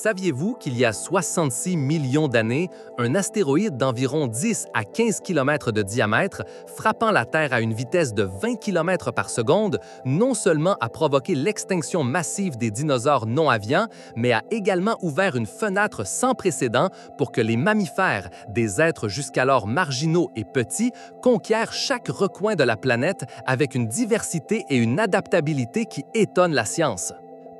Saviez-vous qu'il y a 66 millions d'années, un astéroïde d'environ 10 à 15 km de diamètre, frappant la Terre à une vitesse de 20 km par seconde, non seulement a provoqué l'extinction massive des dinosaures non avians, mais a également ouvert une fenêtre sans précédent pour que les mammifères, des êtres jusqu'alors marginaux et petits, conquièrent chaque recoin de la planète avec une diversité et une adaptabilité qui étonnent la science.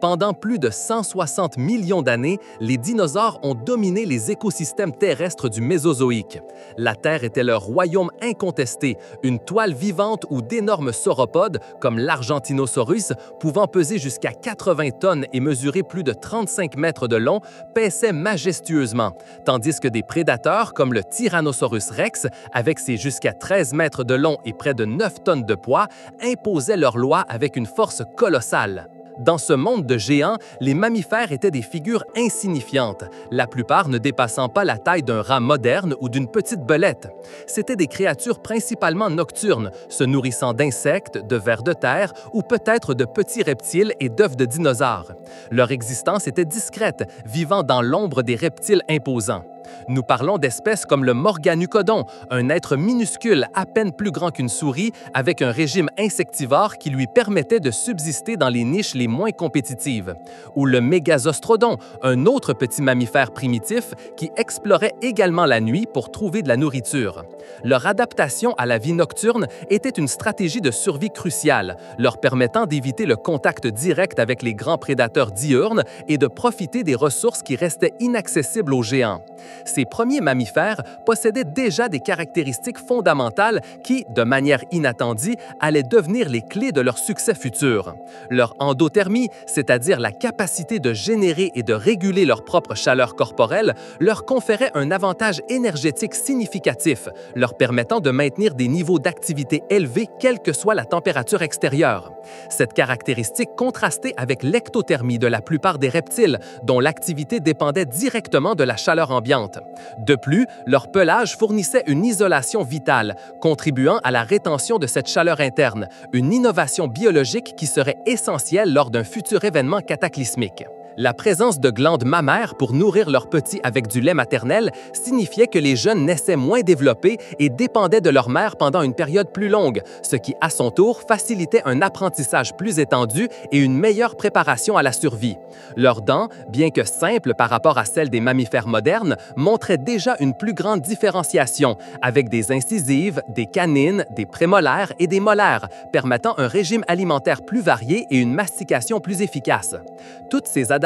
Pendant plus de 160 millions d'années, les dinosaures ont dominé les écosystèmes terrestres du Mésozoïque. La Terre était leur royaume incontesté, une toile vivante où d'énormes sauropodes, comme l'Argentinosaurus, pouvant peser jusqu'à 80 tonnes et mesurer plus de 35 mètres de long, paissaient majestueusement, tandis que des prédateurs comme le Tyrannosaurus rex, avec ses jusqu'à 13 mètres de long et près de 9 tonnes de poids, imposaient leur loi avec une force colossale. Dans ce monde de géants, les mammifères étaient des figures insignifiantes, la plupart ne dépassant pas la taille d'un rat moderne ou d'une petite belette. C'étaient des créatures principalement nocturnes, se nourrissant d'insectes, de vers de terre ou peut-être de petits reptiles et d'œufs de dinosaures. Leur existence était discrète, vivant dans l'ombre des reptiles imposants. Nous parlons d'espèces comme le Morganucodon, un être minuscule à peine plus grand qu'une souris, avec un régime insectivore qui lui permettait de subsister dans les niches les moins compétitives, ou le Mégazostrodon, un autre petit mammifère primitif qui explorait également la nuit pour trouver de la nourriture. Leur adaptation à la vie nocturne était une stratégie de survie cruciale, leur permettant d'éviter le contact direct avec les grands prédateurs diurnes et de profiter des ressources qui restaient inaccessibles aux géants. Ces premiers mammifères possédaient déjà des caractéristiques fondamentales qui, de manière inattendue, allaient devenir les clés de leur succès futur. Leur endothermie, c'est-à-dire la capacité de générer et de réguler leur propre chaleur corporelle, leur conférait un avantage énergétique significatif, leur permettant de maintenir des niveaux d'activité élevés quelle que soit la température extérieure. Cette caractéristique contrastait avec l'ectothermie de la plupart des reptiles, dont l'activité dépendait directement de la chaleur ambiante. De plus, leur pelage fournissait une isolation vitale, contribuant à la rétention de cette chaleur interne, une innovation biologique qui serait essentielle lors d'un futur événement cataclysmique. La présence de glandes mammaires pour nourrir leurs petits avec du lait maternel signifiait que les jeunes naissaient moins développés et dépendaient de leur mère pendant une période plus longue, ce qui, à son tour, facilitait un apprentissage plus étendu et une meilleure préparation à la survie. Leurs dents, bien que simples par rapport à celles des mammifères modernes, montraient déjà une plus grande différenciation, avec des incisives, des canines, des prémolaires et des molaires, permettant un régime alimentaire plus varié et une mastication plus efficace. Toutes ces adaptations,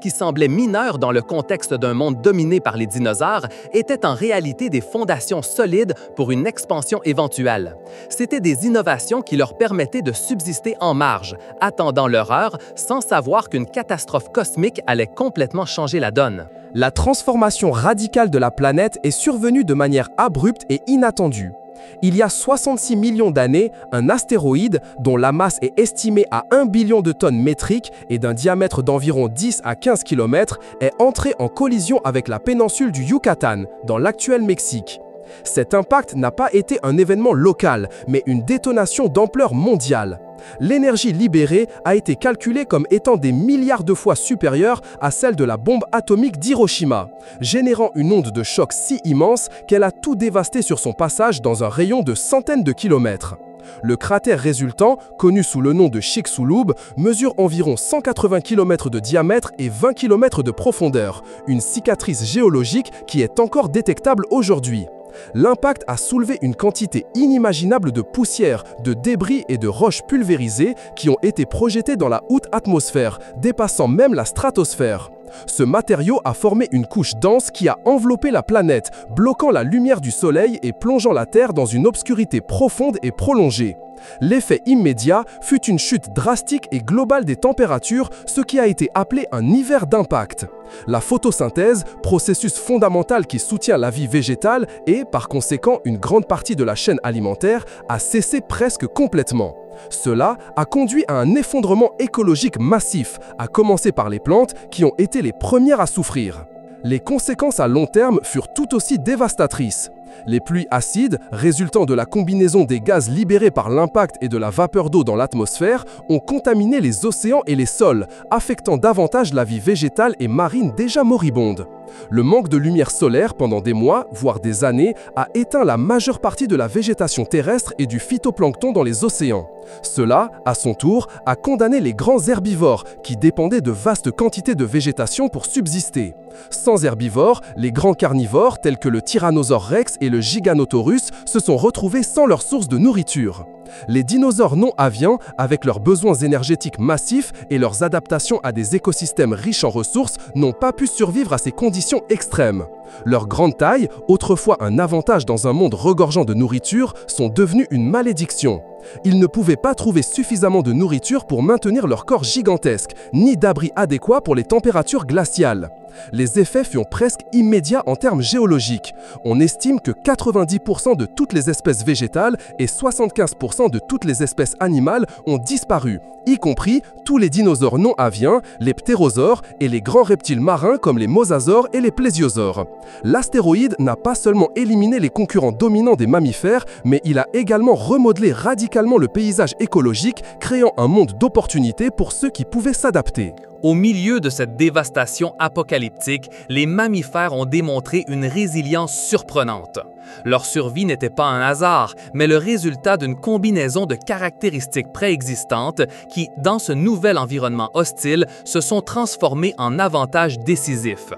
qui semblaient mineures dans le contexte d'un monde dominé par les dinosaures, étaient en réalité des fondations solides pour une expansion éventuelle. C'étaient des innovations qui leur permettaient de subsister en marge, attendant leur heure, sans savoir qu'une catastrophe cosmique allait complètement changer la donne. La transformation radicale de la planète est survenue de manière abrupte et inattendue. Il y a 66 millions d'années, un astéroïde, dont la masse est estimée à 1 billion de tonnes métriques et d'un diamètre d'environ 10 à 15 km, est entré en collision avec la péninsule du Yucatan, dans l'actuel Mexique. Cet impact n'a pas été un événement local, mais une détonation d'ampleur mondiale. L'énergie libérée a été calculée comme étant des milliards de fois supérieure à celle de la bombe atomique d'Hiroshima, générant une onde de choc si immense qu'elle a tout dévasté sur son passage dans un rayon de centaines de kilomètres. Le cratère résultant, connu sous le nom de Chicxulub, mesure environ 180 km de diamètre et 20 km de profondeur, une cicatrice géologique qui est encore détectable aujourd'hui. L'impact a soulevé une quantité inimaginable de poussière, de débris et de roches pulvérisées qui ont été projetées dans la haute atmosphère, dépassant même la stratosphère. Ce matériau a formé une couche dense qui a enveloppé la planète, bloquant la lumière du Soleil et plongeant la Terre dans une obscurité profonde et prolongée. L'effet immédiat fut une chute drastique et globale des températures, ce qui a été appelé un hiver d'impact. La photosynthèse, processus fondamental qui soutient la vie végétale et, par conséquent, une grande partie de la chaîne alimentaire, a cessé presque complètement. Cela a conduit à un effondrement écologique massif, à commencer par les plantes qui ont été les premières à souffrir. Les conséquences à long terme furent tout aussi dévastatrices. Les pluies acides, résultant de la combinaison des gaz libérés par l'impact et de la vapeur d'eau dans l'atmosphère, ont contaminé les océans et les sols, affectant davantage la vie végétale et marine déjà moribonde. Le manque de lumière solaire pendant des mois, voire des années, a éteint la majeure partie de la végétation terrestre et du phytoplancton dans les océans. Cela, à son tour, a condamné les grands herbivores qui dépendaient de vastes quantités de végétation pour subsister. Sans herbivores, les grands carnivores tels que le Tyrannosaure rex et le Giganotosaurus se sont retrouvés sans leur source de nourriture. Les dinosaures non aviens, avec leurs besoins énergétiques massifs et leurs adaptations à des écosystèmes riches en ressources, n'ont pas pu survivre à ces conditions extrêmes. Leur grande taille, autrefois un avantage dans un monde regorgeant de nourriture, sont devenus une malédiction. Ils ne pouvaient pas trouver suffisamment de nourriture pour maintenir leur corps gigantesque, ni d'abri adéquat pour les températures glaciales. Les effets furent presque immédiats en termes géologiques. On estime que 90% de toutes les espèces végétales et 75% de toutes les espèces animales ont disparu, y compris tous les dinosaures non aviens, les ptérosaures et les grands reptiles marins comme les mosasaures et les plésiosaures. L'astéroïde n'a pas seulement éliminé les concurrents dominants des mammifères, mais il a également remodelé radicalement le paysage écologique, créant un monde d'opportunités pour ceux qui pouvaient s'adapter. Au milieu de cette dévastation apocalyptique, les mammifères ont démontré une résilience surprenante. Leur survie n'était pas un hasard, mais le résultat d'une combinaison de caractéristiques préexistantes qui, dans ce nouvel environnement hostile, se sont transformées en avantages décisifs.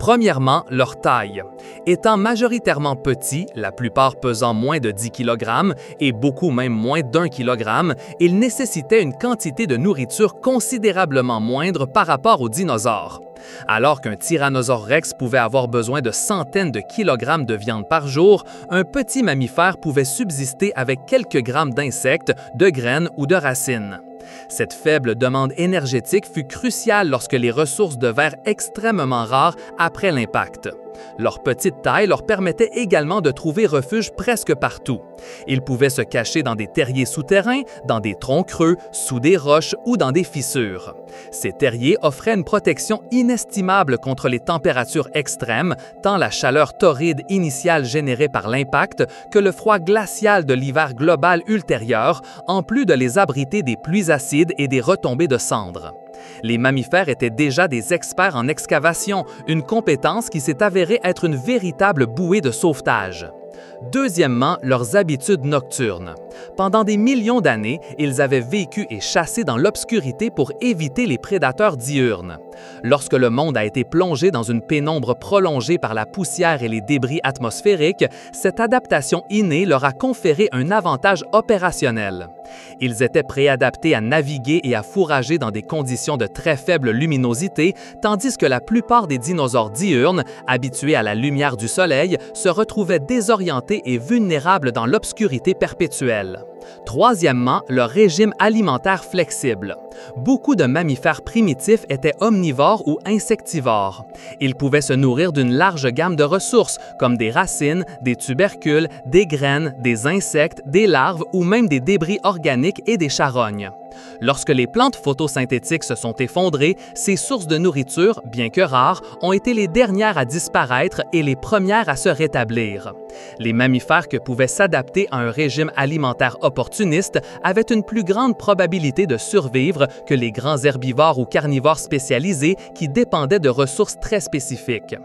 Premièrement, leur taille. Étant majoritairement petits, la plupart pesant moins de 10 kg et beaucoup même moins d'1 kg, ils nécessitaient une quantité de nourriture considérablement moindre par rapport aux dinosaures. Alors qu'un Tyrannosaure rex pouvait avoir besoin de centaines de kilogrammes de viande par jour, un petit mammifère pouvait subsister avec quelques grammes d'insectes, de graines ou de racines. Cette faible demande énergétique fut cruciale lorsque les ressources devinrent extrêmement rares après l'impact. Leur petite taille leur permettait également de trouver refuge presque partout. Ils pouvaient se cacher dans des terriers souterrains, dans des troncs creux, sous des roches ou dans des fissures. Ces terriers offraient une protection inestimable contre les températures extrêmes, tant la chaleur torride initiale générée par l'impact que le froid glacial de l'hiver global ultérieur, en plus de les abriter des pluies acides et des retombées de cendres. Les mammifères étaient déjà des experts en excavation, une compétence qui s'est avérée être une véritable bouée de sauvetage. Deuxièmement, leurs habitudes nocturnes. Pendant des millions d'années, ils avaient vécu et chassé dans l'obscurité pour éviter les prédateurs diurnes. Lorsque le monde a été plongé dans une pénombre prolongée par la poussière et les débris atmosphériques, cette adaptation innée leur a conféré un avantage opérationnel. Ils étaient préadaptés à naviguer et à fourrager dans des conditions de très faible luminosité, tandis que la plupart des dinosaures diurnes, habitués à la lumière du soleil, se retrouvaient désorientés et vulnérables dans l'obscurité perpétuelle. Troisièmement, leur régime alimentaire flexible. Beaucoup de mammifères primitifs étaient omnivores ou insectivores. Ils pouvaient se nourrir d'une large gamme de ressources, comme des racines, des tubercules, des graines, des insectes, des larves ou même des débris organiques et des charognes. Lorsque les plantes photosynthétiques se sont effondrées, ces sources de nourriture, bien que rares, ont été les dernières à disparaître et les premières à se rétablir. Les mammifères qui pouvaient s'adapter à un régime alimentaire opportuniste avaient une plus grande probabilité de survivre que les grands herbivores ou carnivores spécialisés qui dépendaient de ressources très spécifiques.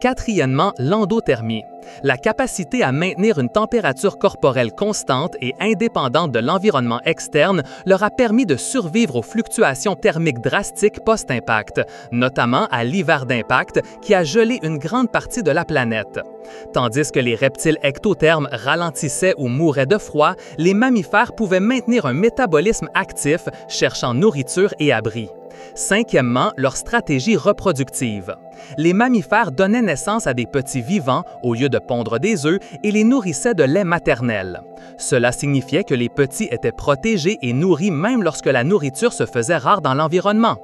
Quatrièmement, l'endothermie. La capacité à maintenir une température corporelle constante et indépendante de l'environnement externe leur a permis de survivre aux fluctuations thermiques drastiques post-impact, notamment à l'hiver d'impact qui a gelé une grande partie de la planète. Tandis que les reptiles ectothermes ralentissaient ou mouraient de froid, les mammifères pouvaient maintenir un métabolisme actif, cherchant nourriture et abri. Cinquièmement, leur stratégie reproductive. Les mammifères donnaient naissance à des petits vivants au lieu de pondre des œufs et les nourrissaient de lait maternel. Cela signifiait que les petits étaient protégés et nourris même lorsque la nourriture se faisait rare dans l'environnement.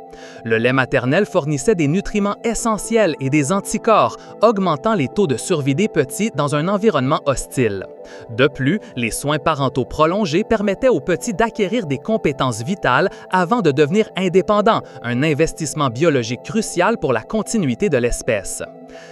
Le lait maternel fournissait des nutriments essentiels et des anticorps, augmentant les taux de survie des petits dans un environnement hostile. De plus, les soins parentaux prolongés permettaient aux petits d'acquérir des compétences vitales avant de devenir indépendants, un investissement biologique crucial pour la continuité longévité de l'espèce.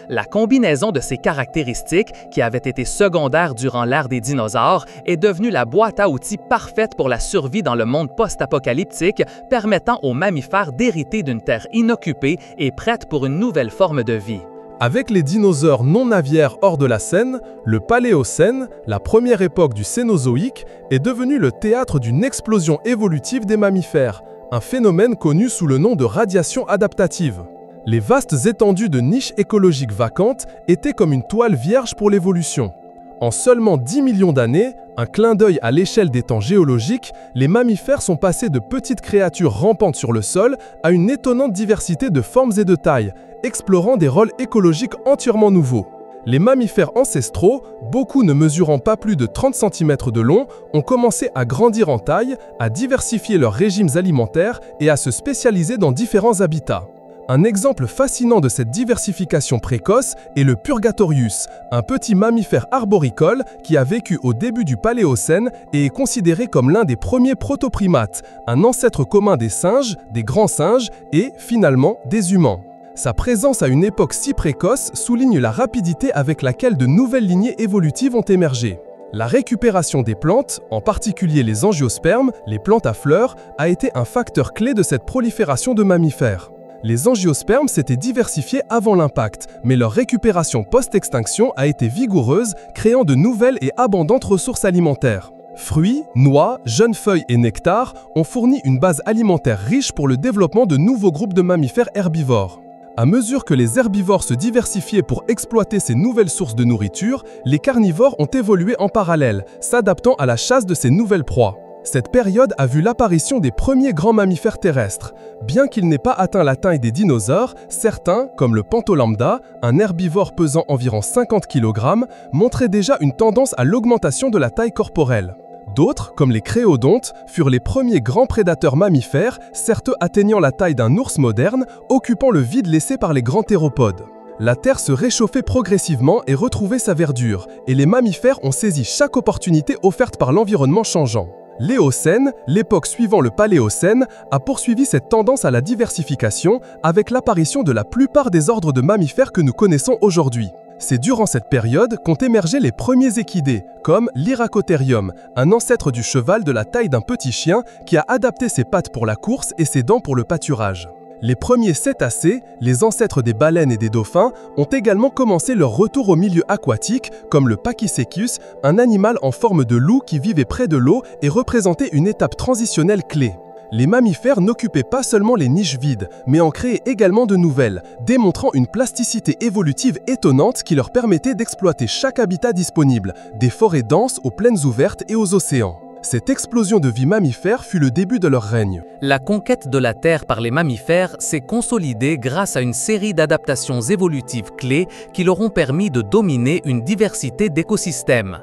La combinaison de ces caractéristiques, qui avaient été secondaires durant l'ère des dinosaures, est devenue la boîte à outils parfaite pour la survie dans le monde post-apocalyptique, permettant aux mammifères d'hériter d'une terre inoccupée et prête pour une nouvelle forme de vie. Avec les dinosaures non aviaires hors de la scène, le Paléocène, la première époque du Cénozoïque, est devenu le théâtre d'une explosion évolutive des mammifères, un phénomène connu sous le nom de radiation adaptative. Les vastes étendues de niches écologiques vacantes étaient comme une toile vierge pour l'évolution. En seulement 10 millions d'années, un clin d'œil à l'échelle des temps géologiques, les mammifères sont passés de petites créatures rampantes sur le sol à une étonnante diversité de formes et de tailles, explorant des rôles écologiques entièrement nouveaux. Les mammifères ancestraux, beaucoup ne mesurant pas plus de 30 cm de long, ont commencé à grandir en taille, à diversifier leurs régimes alimentaires et à se spécialiser dans différents habitats. Un exemple fascinant de cette diversification précoce est le Purgatorius, un petit mammifère arboricole qui a vécu au début du Paléocène et est considéré comme l'un des premiers protoprimates, un ancêtre commun des singes, des grands singes et, finalement, des humains. Sa présence à une époque si précoce souligne la rapidité avec laquelle de nouvelles lignées évolutives ont émergé. La récupération des plantes, en particulier les angiospermes, les plantes à fleurs, a été un facteur clé de cette prolifération de mammifères. Les angiospermes s'étaient diversifiés avant l'impact, mais leur récupération post-extinction a été vigoureuse, créant de nouvelles et abondantes ressources alimentaires. Fruits, noix, jeunes feuilles et nectar ont fourni une base alimentaire riche pour le développement de nouveaux groupes de mammifères herbivores. À mesure que les herbivores se diversifiaient pour exploiter ces nouvelles sources de nourriture, les carnivores ont évolué en parallèle, s'adaptant à la chasse de ces nouvelles proies. Cette période a vu l'apparition des premiers grands mammifères terrestres. Bien qu'ils n'aient pas atteint la taille des dinosaures, certains, comme le pantolambda, un herbivore pesant environ 50 kg, montraient déjà une tendance à l'augmentation de la taille corporelle. D'autres, comme les créodontes, furent les premiers grands prédateurs mammifères, certains atteignant la taille d'un ours moderne, occupant le vide laissé par les grands théropodes. La Terre se réchauffait progressivement et retrouvait sa verdure, et les mammifères ont saisi chaque opportunité offerte par l'environnement changeant. L'Éocène, l'époque suivant le Paléocène, a poursuivi cette tendance à la diversification avec l'apparition de la plupart des ordres de mammifères que nous connaissons aujourd'hui. C'est durant cette période qu'ont émergé les premiers équidés, comme l'Hyracotherium, un ancêtre du cheval de la taille d'un petit chien qui a adapté ses pattes pour la course et ses dents pour le pâturage. Les premiers cétacés, les ancêtres des baleines et des dauphins, ont également commencé leur retour au milieu aquatique, comme le Pachycecus, un animal en forme de loup qui vivait près de l'eau et représentait une étape transitionnelle clé. Les mammifères n'occupaient pas seulement les niches vides, mais en créaient également de nouvelles, démontrant une plasticité évolutive étonnante qui leur permettait d'exploiter chaque habitat disponible, des forêts denses aux plaines ouvertes et aux océans. Cette explosion de vie mammifère fut le début de leur règne. La conquête de la Terre par les mammifères s'est consolidée grâce à une série d'adaptations évolutives clés qui leur ont permis de dominer une diversité d'écosystèmes.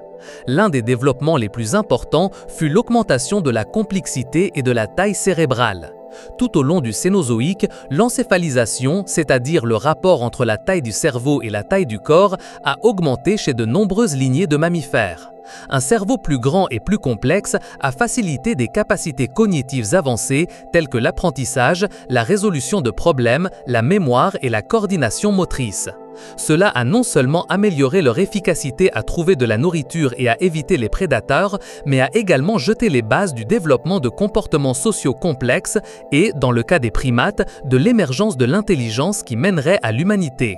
L'un des développements les plus importants fut l'augmentation de la complexité et de la taille cérébrale. Tout au long du Cénozoïque, l'encéphalisation, c'est-à-dire le rapport entre la taille du cerveau et la taille du corps, a augmenté chez de nombreuses lignées de mammifères. Un cerveau plus grand et plus complexe a facilité des capacités cognitives avancées telles que l'apprentissage, la résolution de problèmes, la mémoire et la coordination motrice. Cela a non seulement amélioré leur efficacité à trouver de la nourriture et à éviter les prédateurs, mais a également jeté les bases du développement de comportements sociaux complexes et, dans le cas des primates, de l'émergence de l'intelligence qui mènerait à l'humanité.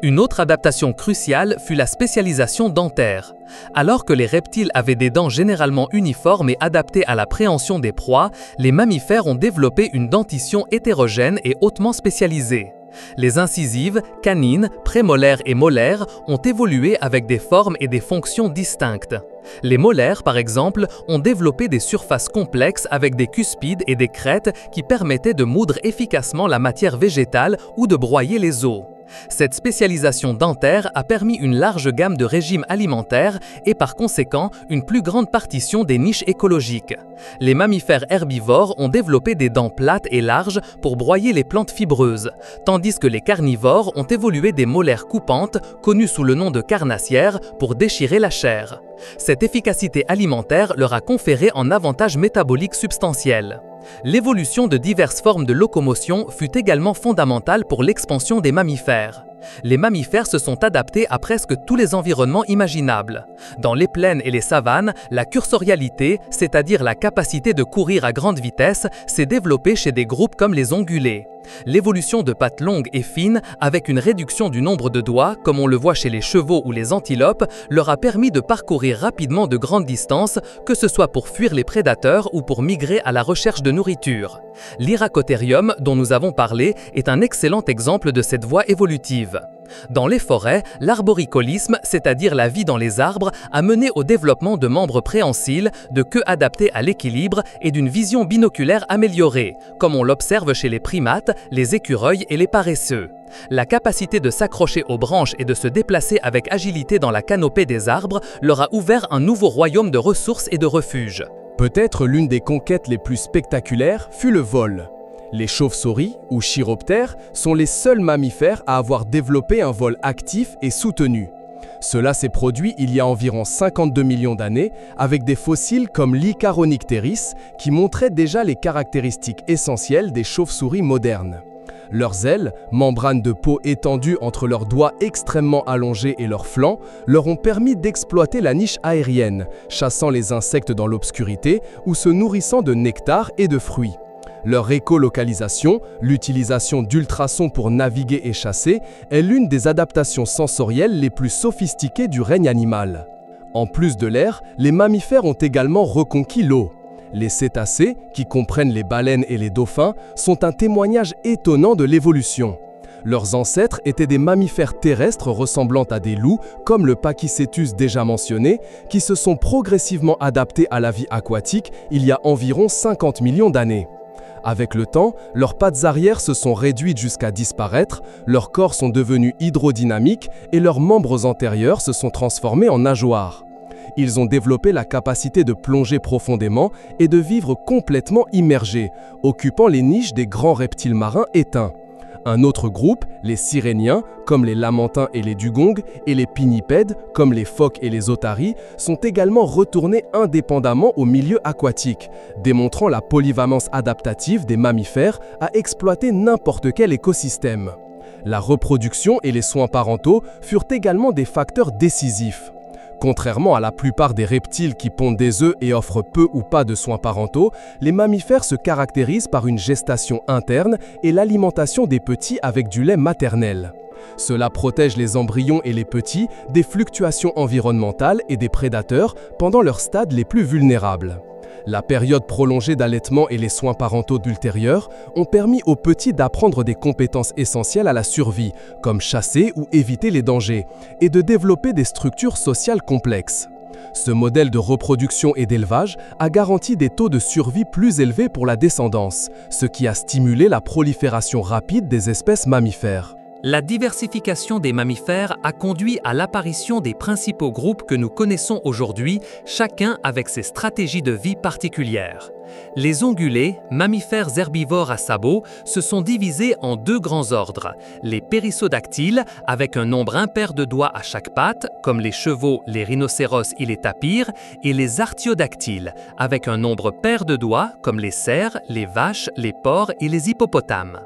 Une autre adaptation cruciale fut la spécialisation dentaire. Alors que les reptiles avaient des dents généralement uniformes et adaptées à la préhension des proies, les mammifères ont développé une dentition hétérogène et hautement spécialisée. Les incisives, canines, prémolaires et molaires ont évolué avec des formes et des fonctions distinctes. Les molaires, par exemple, ont développé des surfaces complexes avec des cuspides et des crêtes qui permettaient de moudre efficacement la matière végétale ou de broyer les os. Cette spécialisation dentaire a permis une large gamme de régimes alimentaires et par conséquent une plus grande partition des niches écologiques. Les mammifères herbivores ont développé des dents plates et larges pour broyer les plantes fibreuses, tandis que les carnivores ont évolué des molaires coupantes, connues sous le nom de carnassières, pour déchirer la chair. Cette efficacité alimentaire leur a conféré un avantage métabolique substantiel. L'évolution de diverses formes de locomotion fut également fondamentale pour l'expansion des mammifères. Les mammifères se sont adaptés à presque tous les environnements imaginables. Dans les plaines et les savanes, la cursorialité, c'est-à-dire la capacité de courir à grande vitesse, s'est développée chez des groupes comme les ongulés. L'évolution de pattes longues et fines, avec une réduction du nombre de doigts, comme on le voit chez les chevaux ou les antilopes, leur a permis de parcourir rapidement de grandes distances, que ce soit pour fuir les prédateurs ou pour migrer à la recherche de nourriture. L'Hyracotherium, dont nous avons parlé, est un excellent exemple de cette voie évolutive. Dans les forêts, l'arboricolisme, c'est-à-dire la vie dans les arbres, a mené au développement de membres préhensiles, de queues adaptées à l'équilibre et d'une vision binoculaire améliorée, comme on l'observe chez les primates, les écureuils et les paresseux. La capacité de s'accrocher aux branches et de se déplacer avec agilité dans la canopée des arbres leur a ouvert un nouveau royaume de ressources et de refuges. Peut-être l'une des conquêtes les plus spectaculaires fut le vol. Les chauves-souris, ou chiroptères, sont les seuls mammifères à avoir développé un vol actif et soutenu. Cela s'est produit il y a environ 52 millions d'années avec des fossiles comme l'Icaronicteris qui montraient déjà les caractéristiques essentielles des chauves-souris modernes. Leurs ailes, membranes de peau étendues entre leurs doigts extrêmement allongés et leurs flancs, leur ont permis d'exploiter la niche aérienne, chassant les insectes dans l'obscurité ou se nourrissant de nectar et de fruits. Leur écolocalisation, l'utilisation d'ultrasons pour naviguer et chasser, est l'une des adaptations sensorielles les plus sophistiquées du règne animal. En plus de l'air, les mammifères ont également reconquis l'eau. Les cétacés, qui comprennent les baleines et les dauphins, sont un témoignage étonnant de l'évolution. Leurs ancêtres étaient des mammifères terrestres ressemblant à des loups, comme le Pachycetus déjà mentionné, qui se sont progressivement adaptés à la vie aquatique il y a environ 50 millions d'années. Avec le temps, leurs pattes arrière se sont réduites jusqu'à disparaître, leurs corps sont devenus hydrodynamiques et leurs membres antérieurs se sont transformés en nageoires. Ils ont développé la capacité de plonger profondément et de vivre complètement immergés, occupant les niches des grands reptiles marins éteints. Un autre groupe, les siréniens, comme les lamantins et les dugongs, et les pinnipèdes, comme les phoques et les otaries, sont également retournés indépendamment au milieu aquatique, démontrant la polyvalence adaptative des mammifères à exploiter n'importe quel écosystème. La reproduction et les soins parentaux furent également des facteurs décisifs. Contrairement à la plupart des reptiles qui pondent des œufs et offrent peu ou pas de soins parentaux, les mammifères se caractérisent par une gestation interne et l'alimentation des petits avec du lait maternel. Cela protège les embryons et les petits des fluctuations environnementales et des prédateurs pendant leurs stades les plus vulnérables. La période prolongée d'allaitement et les soins parentaux ultérieurs ont permis aux petits d'apprendre des compétences essentielles à la survie, comme chasser ou éviter les dangers, et de développer des structures sociales complexes. Ce modèle de reproduction et d'élevage a garanti des taux de survie plus élevés pour la descendance, ce qui a stimulé la prolifération rapide des espèces mammifères. La diversification des mammifères a conduit à l'apparition des principaux groupes que nous connaissons aujourd'hui, chacun avec ses stratégies de vie particulières. Les ongulés, mammifères herbivores à sabots, se sont divisés en deux grands ordres. Les périssodactyles, avec un nombre impair de doigts à chaque patte, comme les chevaux, les rhinocéros et les tapirs, et les artiodactyles, avec un nombre pair de doigts, comme les cerfs, les vaches, les porcs et les hippopotames.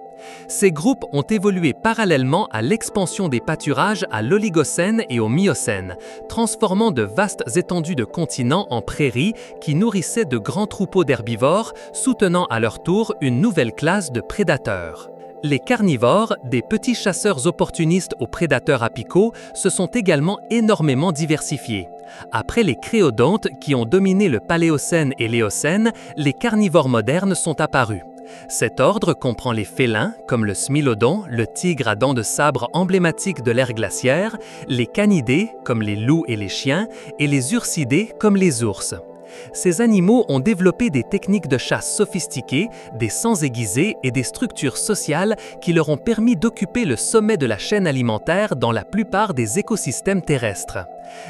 Ces groupes ont évolué parallèlement à l'expansion des pâturages à l'Oligocène et au Miocène, transformant de vastes étendues de continents en prairies qui nourrissaient de grands troupeaux d'herbivores, soutenant à leur tour une nouvelle classe de prédateurs. Les carnivores, des petits chasseurs opportunistes aux prédateurs apicaux, se sont également énormément diversifiés. Après les créodontes qui ont dominé le Paléocène et l'Éocène, les carnivores modernes sont apparus. Cet ordre comprend les félins, comme le smilodon, le tigre à dents de sabre emblématique de l'ère glaciaire, les canidés, comme les loups et les chiens, et les ursidés, comme les ours. Ces animaux ont développé des techniques de chasse sophistiquées, des sens aiguisés et des structures sociales qui leur ont permis d'occuper le sommet de la chaîne alimentaire dans la plupart des écosystèmes terrestres.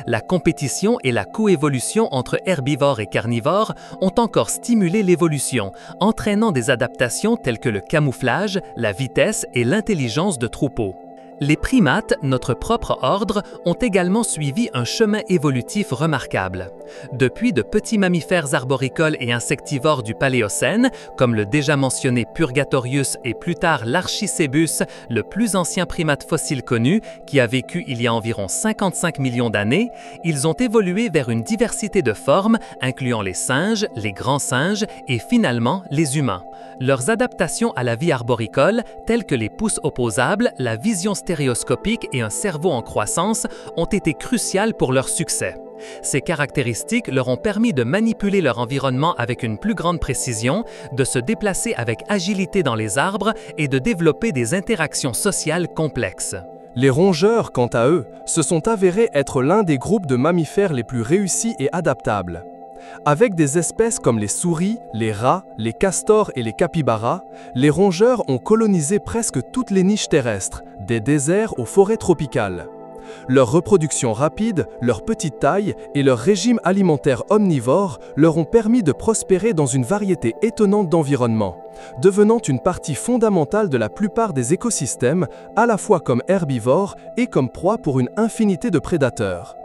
La compétition et la coévolution entre herbivores et carnivores ont encore stimulé l'évolution, entraînant des adaptations telles que le camouflage, la vitesse et l'intelligence de troupeaux. Les primates, notre propre ordre, ont également suivi un chemin évolutif remarquable. Depuis de petits mammifères arboricoles et insectivores du Paléocène, comme le déjà mentionné Purgatorius et plus tard l'Archicebus, le plus ancien primate fossile connu, qui a vécu il y a environ 55 millions d'années, ils ont évolué vers une diversité de formes, incluant les singes, les grands singes et finalement les humains. Leurs adaptations à la vie arboricole, telles que les pousses opposables, la vision stéréoscopique et un cerveau en croissance, ont été cruciales pour leur succès. Ces caractéristiques leur ont permis de manipuler leur environnement avec une plus grande précision, de se déplacer avec agilité dans les arbres et de développer des interactions sociales complexes. Les rongeurs, quant à eux, se sont avérés être l'un des groupes de mammifères les plus réussis et adaptables. Avec des espèces comme les souris, les rats, les castors et les capybaras, les rongeurs ont colonisé presque toutes les niches terrestres, des déserts aux forêts tropicales. Leur reproduction rapide, leur petite taille et leur régime alimentaire omnivore leur ont permis de prospérer dans une variété étonnante d'environnements, devenant une partie fondamentale de la plupart des écosystèmes, à la fois comme herbivores et comme proie pour une infinité de prédateurs.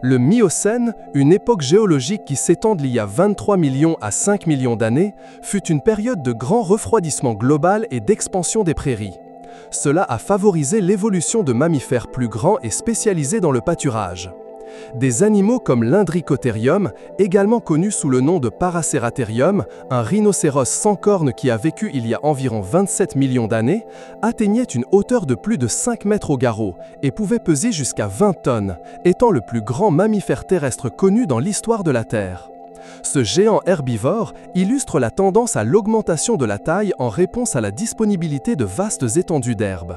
Le Miocène, une époque géologique qui s'étend d'il y a 23 millions à 5 millions d'années, fut une période de grand refroidissement global et d'expansion des prairies. Cela a favorisé l'évolution de mammifères plus grands et spécialisés dans le pâturage. Des animaux comme l'Indricotherium, également connu sous le nom de Paraceratherium, un rhinocéros sans cornes qui a vécu il y a environ 27 millions d'années, atteignait une hauteur de plus de 5 mètres au garrot et pouvait peser jusqu'à 20 tonnes, étant le plus grand mammifère terrestre connu dans l'histoire de la Terre. Ce géant herbivore illustre la tendance à l'augmentation de la taille en réponse à la disponibilité de vastes étendues d'herbe.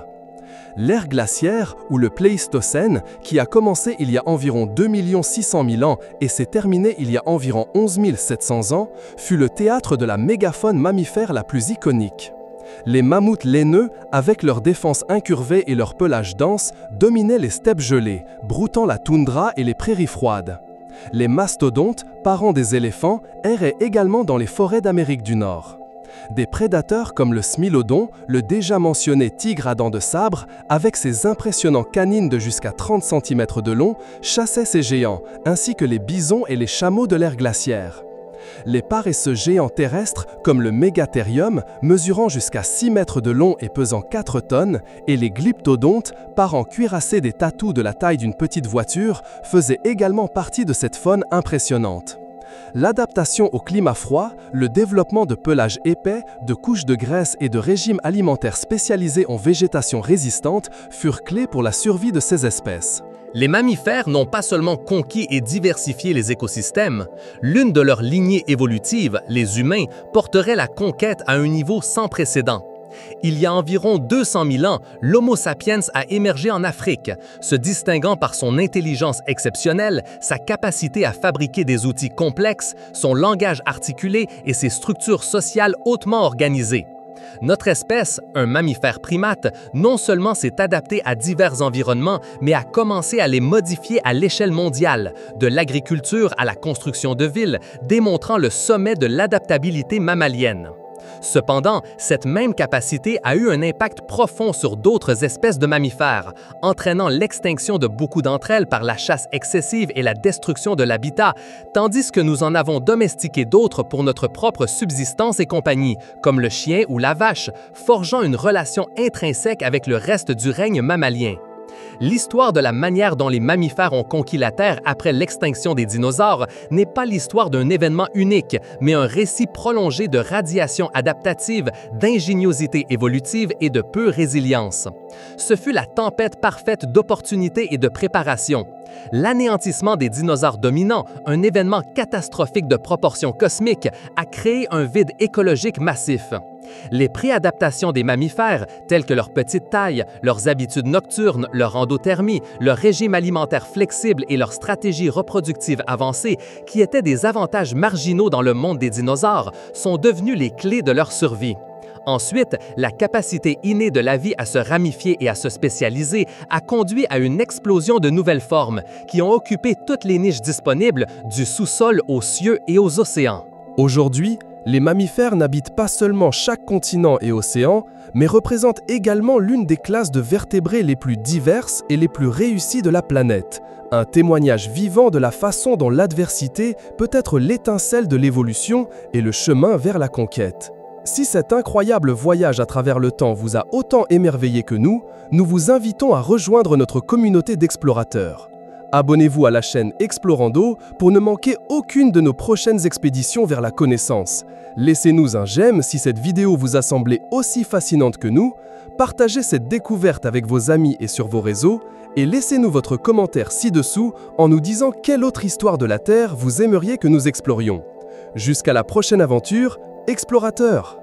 L'ère glaciaire, ou le Pléistocène, qui a commencé il y a environ 2 600 000 ans et s'est terminé il y a environ 11 700 ans, fut le théâtre de la mégafaune mammifère la plus iconique. Les mammouths laineux, avec leur défense incurvée et leur pelage dense, dominaient les steppes gelées, broutant la toundra et les prairies froides. Les mastodontes, parents des éléphants, erraient également dans les forêts d'Amérique du Nord. Des prédateurs comme le smilodon, le déjà mentionné tigre à dents de sabre, avec ses impressionnants canines de jusqu'à 30 cm de long, chassaient ces géants, ainsi que les bisons et les chameaux de l'ère glaciaire. Les paresseux géants terrestres, comme le Mégatherium, mesurant jusqu'à 6 mètres de long et pesant 4 tonnes, et les glyptodontes, parents cuirassés des tatous de la taille d'une petite voiture, faisaient également partie de cette faune impressionnante. L'adaptation au climat froid, le développement de pelage épais, de couches de graisse et de régimes alimentaires spécialisés en végétation résistante furent clés pour la survie de ces espèces. Les mammifères n'ont pas seulement conquis et diversifié les écosystèmes, l'une de leurs lignées évolutives, les humains, porterait la conquête à un niveau sans précédent. Il y a environ 200 000 ans, l'Homo sapiens a émergé en Afrique, se distinguant par son intelligence exceptionnelle, sa capacité à fabriquer des outils complexes, son langage articulé et ses structures sociales hautement organisées. Notre espèce, un mammifère primate, non seulement s'est adaptée à divers environnements, mais a commencé à les modifier à l'échelle mondiale, de l'agriculture à la construction de villes, démontrant le sommet de l'adaptabilité mammalienne. Cependant, cette même capacité a eu un impact profond sur d'autres espèces de mammifères, entraînant l'extinction de beaucoup d'entre elles par la chasse excessive et la destruction de l'habitat, tandis que nous en avons domestiqué d'autres pour notre propre subsistance et compagnie, comme le chien ou la vache, forgeant une relation intrinsèque avec le reste du règne mammalien. L'histoire de la manière dont les mammifères ont conquis la Terre après l'extinction des dinosaures n'est pas l'histoire d'un événement unique, mais un récit prolongé de radiation adaptative, d'ingéniosité évolutive et de pure résilience. Ce fut la tempête parfaite d'opportunités et de préparation. L'anéantissement des dinosaures dominants, un événement catastrophique de proportions cosmiques, a créé un vide écologique massif. Les préadaptations des mammifères, telles que leur petite taille, leurs habitudes nocturnes, leur endothermie, leur régime alimentaire flexible et leur stratégie reproductive avancée, qui étaient des avantages marginaux dans le monde des dinosaures, sont devenus les clés de leur survie. Ensuite, la capacité innée de la vie à se ramifier et à se spécialiser a conduit à une explosion de nouvelles formes qui ont occupé toutes les niches disponibles, du sous-sol aux cieux et aux océans. Aujourd'hui, Les mammifères n'habitent pas seulement chaque continent et océan, mais représentent également l'une des classes de vertébrés les plus diverses et les plus réussies de la planète. Un témoignage vivant de la façon dont l'adversité peut être l'étincelle de l'évolution et le chemin vers la conquête. Si cet incroyable voyage à travers le temps vous a autant émerveillé que nous vous invitons à rejoindre notre communauté d'explorateurs. Abonnez-vous à la chaîne Explorando pour ne manquer aucune de nos prochaines expéditions vers la connaissance. Laissez-nous un j'aime si cette vidéo vous a semblé aussi fascinante que nous, partagez cette découverte avec vos amis et sur vos réseaux, et laissez-nous votre commentaire ci-dessous en nous disant quelle autre histoire de la Terre vous aimeriez que nous explorions. Jusqu'à la prochaine aventure, explorateurs!